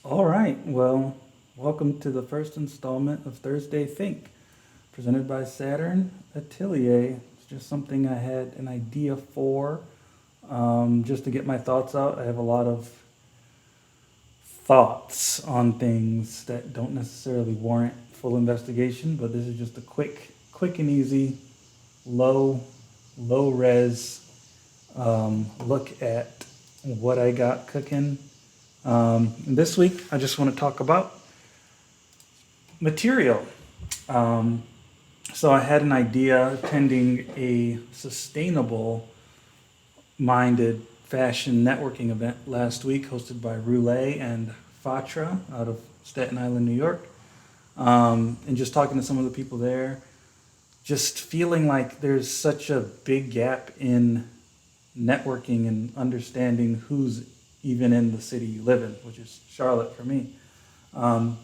All right, well, welcome to the first installment of Thursday Think, presented by Saturn Atelier. It's just something I had an idea for, just to get my thoughts out. I have a lot of thoughts on things that don't necessarily warrant full investigation, but this is just a quick and easy, low, low res look at what I got cooking. This week, I just want to talk about material. Um, so I had an idea attending a sustainable minded fashion networking event last week hosted by Roulet and Fatra out of Staten Island, New York. And just talking to some of the people there, just feeling like there's such a big gap in networking and understanding who's even in the city you live in, which is Charlotte for me. Um,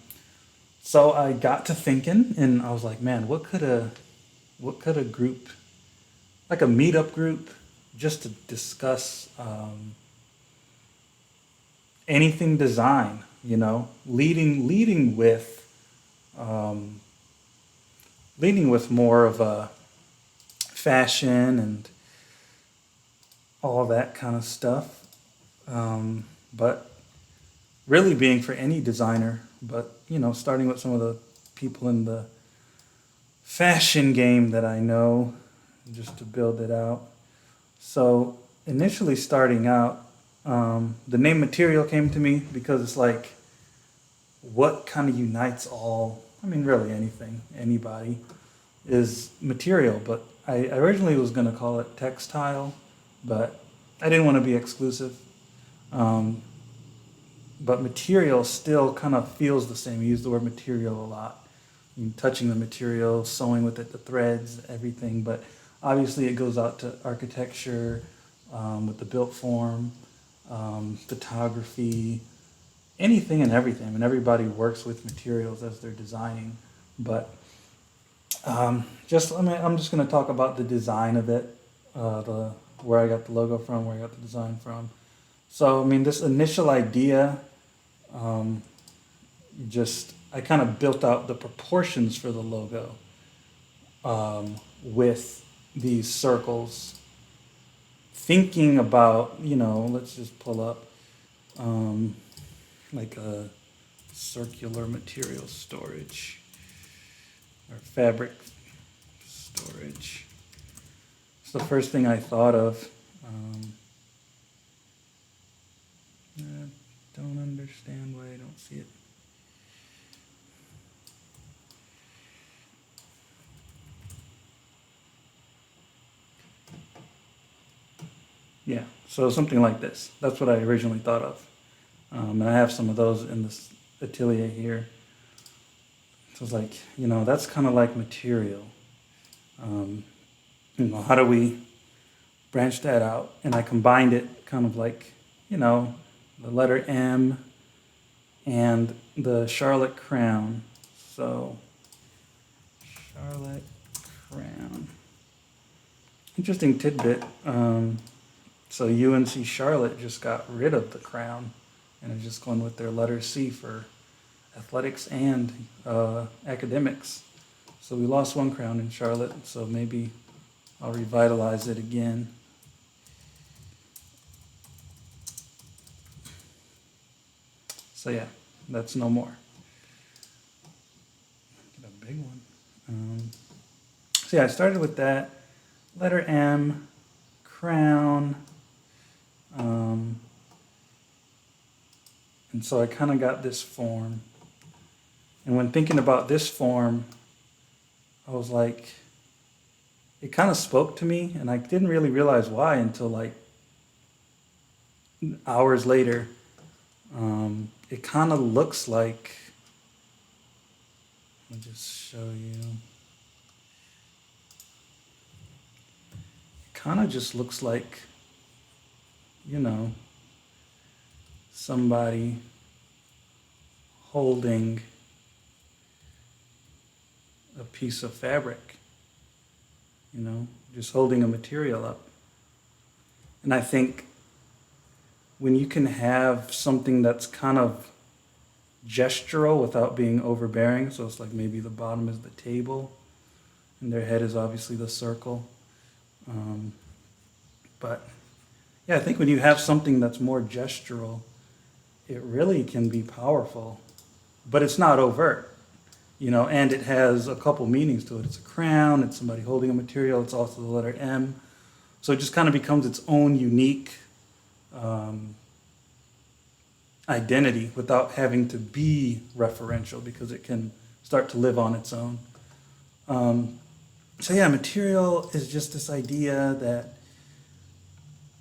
so I got to thinking, and I was like, man, what could a group, like a meetup group, just to discuss anything design, um, leading with more of a fashion and all that kind of stuff, but really being for any designer, but starting with some of the people in the fashion game that I know, just to build it out. So initially starting out, the name Material came to me because it's like, what kind of unites all? I mean, really anything, anybody is material. But I originally was going to call it textile, but I didn't want to be exclusive. Um, but material still kind of feels the same. You use the word material a lot. You're touching the material, sewing with it, the threads, everything. But obviously, it goes out to architecture, with the built form, photography, anything and everything. I mean, everybody works with materials as they're designing. But I'm just going to talk about the design of it, the where I got the logo from, where I got the design from. So, I mean, this initial idea, um, just I kind of built out the proportions for the logo, with these circles, thinking about, let's just pull up, um, like a circular material storage or fabric storage. It's the first thing I thought of. I don't understand why I don't see it. Yeah, so something like this. That's what I originally thought of. And I have some of those in this atelier here. So it's like, that's kind of like material. Um, how do we branch that out? And I combined it kind of like, the letter M and the Charlotte crown. So, Charlotte crown. Interesting tidbit. So UNC Charlotte just got rid of the crown and is just going with their letter C for athletics and academics. So we lost one crown in Charlotte, so maybe I'll revitalize it again. So yeah, that's no more. Get a big one. So yeah, I started with that. Letter M, crown. And so I kind of got this form. And when thinking about this form, I was like, it kind of spoke to me, and I didn't really realize why until like hours later. It kind of looks like, I'll just show you. It kind of just looks like, you know, somebody holding a piece of fabric, just holding a material up. And I think when you can have something that's kind of gestural without being overbearing. So it's like maybe the bottom is the table and their head is obviously the circle. Um, but yeah, I think when you have something that's more gestural, it really can be powerful, but it's not overt, and it has a couple meanings to it. It's a crown, it's somebody holding a material, it's also the letter M. So it just kind of becomes its own unique um, identity without having to be referential because it can start to live on its own. Um, so yeah, material is just this idea that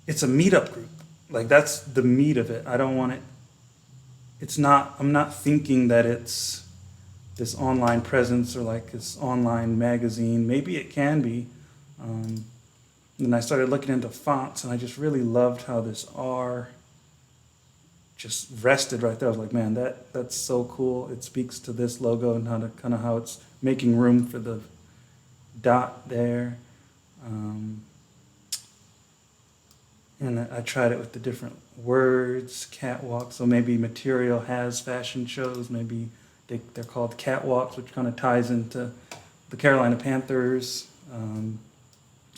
it's a meetup group. Like that's the meat of it. I don't want it. I'm not thinking that it's this online presence or like this online magazine. Maybe it can be. Um, and then I started looking into fonts and I just really loved how this R just rested right there. I was like, man, that's so cool. It speaks to this logo and how it's making room for the dot there. Um, and I tried it with the different words, catwalk. So maybe material has fashion shows. Maybe they're called catwalks, which kind of ties into the Carolina Panthers,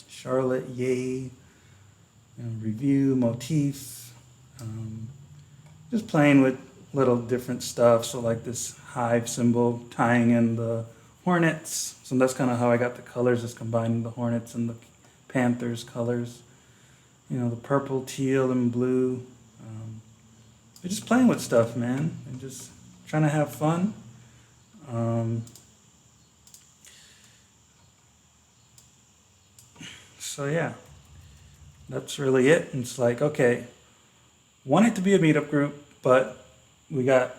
Charlotte, yay, review, motif. Just playing with little different stuff. So like this hive symbol tying in the hornets. So that's kind of how I got the colors, is combining the hornets and the Panthers colors. The purple, teal, and blue. We're just playing with stuff, man, and just trying to have fun. So yeah, that's really it. And it's like, okay, want it to be a meetup group, but we got,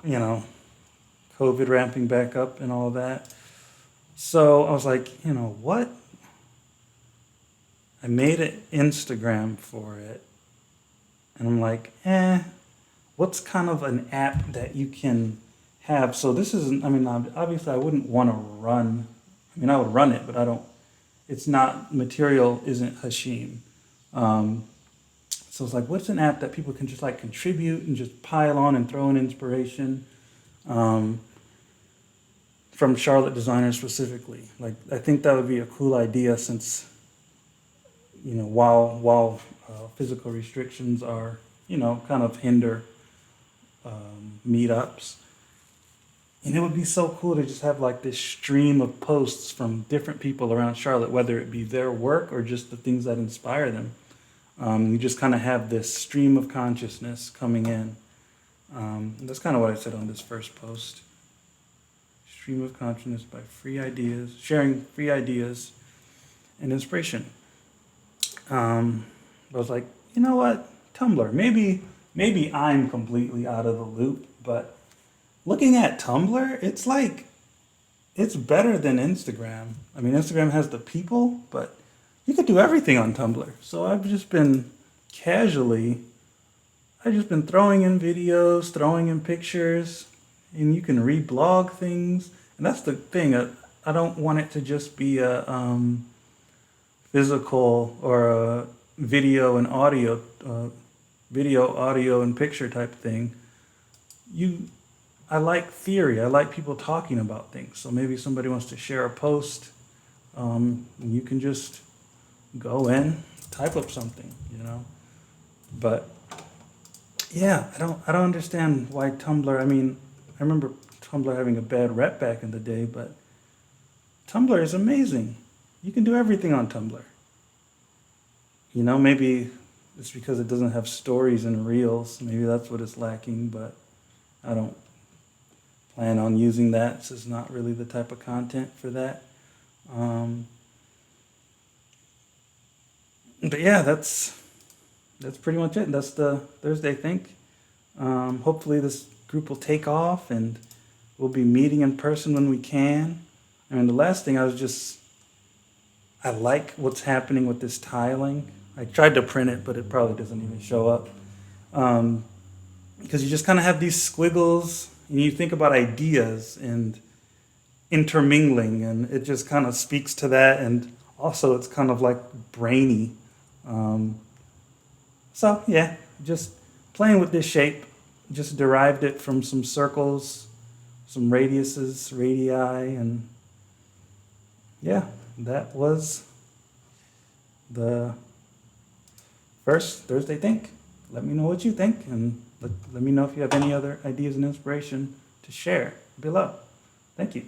COVID ramping back up and all that. So I was like, what? I made an Instagram for it. And I'm like, what's kind of an app that you can have? So this isn't, obviously I wouldn't want to run. I would run it, but it's not, Material isn't Hasheem. So it's like, what's an app that people can just like contribute and just pile on and throw in inspiration from Charlotte designers specifically? Like, I think that would be a cool idea since, while physical restrictions are, kind of hinder meetups. And it would be so cool to just have like this stream of posts from different people around Charlotte, whether it be their work or just the things that inspire them. You just kind of have this stream of consciousness coming in. That's kind of what I said on this first post. Stream of consciousness by sharing free ideas and inspiration. I was like, you know what? Tumblr. Maybe I'm completely out of the loop, but looking at Tumblr, it's better than Instagram. Instagram has the people, but you could do everything on Tumblr. So I've just been throwing in videos, throwing in pictures, and you can reblog things. And that's the thing. I don't want it to just be a physical or a video, audio, and picture type thing. I like theory. I like people talking about things. So maybe somebody wants to share a post, and you can just go in, type up something, But yeah, I don't understand why Tumblr. I remember Tumblr having a bad rep back in the day, but Tumblr is amazing. You can do everything on Tumblr. Maybe it's because it doesn't have stories and reels. Maybe that's what it's lacking, but I don't plan on using that. So it's not really the type of content for that. But yeah, that's pretty much it. That's the Thursday Think. Hopefully this group will take off and we'll be meeting in person when we can. And the last thing I like what's happening with this tiling. I tried to print it, but it probably doesn't even show up. Because you just kind of have these squiggles and you think about ideas and intermingling, and it just kind of speaks to that. And also it's kind of like brainy. So yeah, just playing with this shape. just derived it from some circles, some radiuses, radii, and yeah, that was the first Thursday Think. Let me know what you think, and let me know if you have any other ideas and inspiration to share below. Thank you.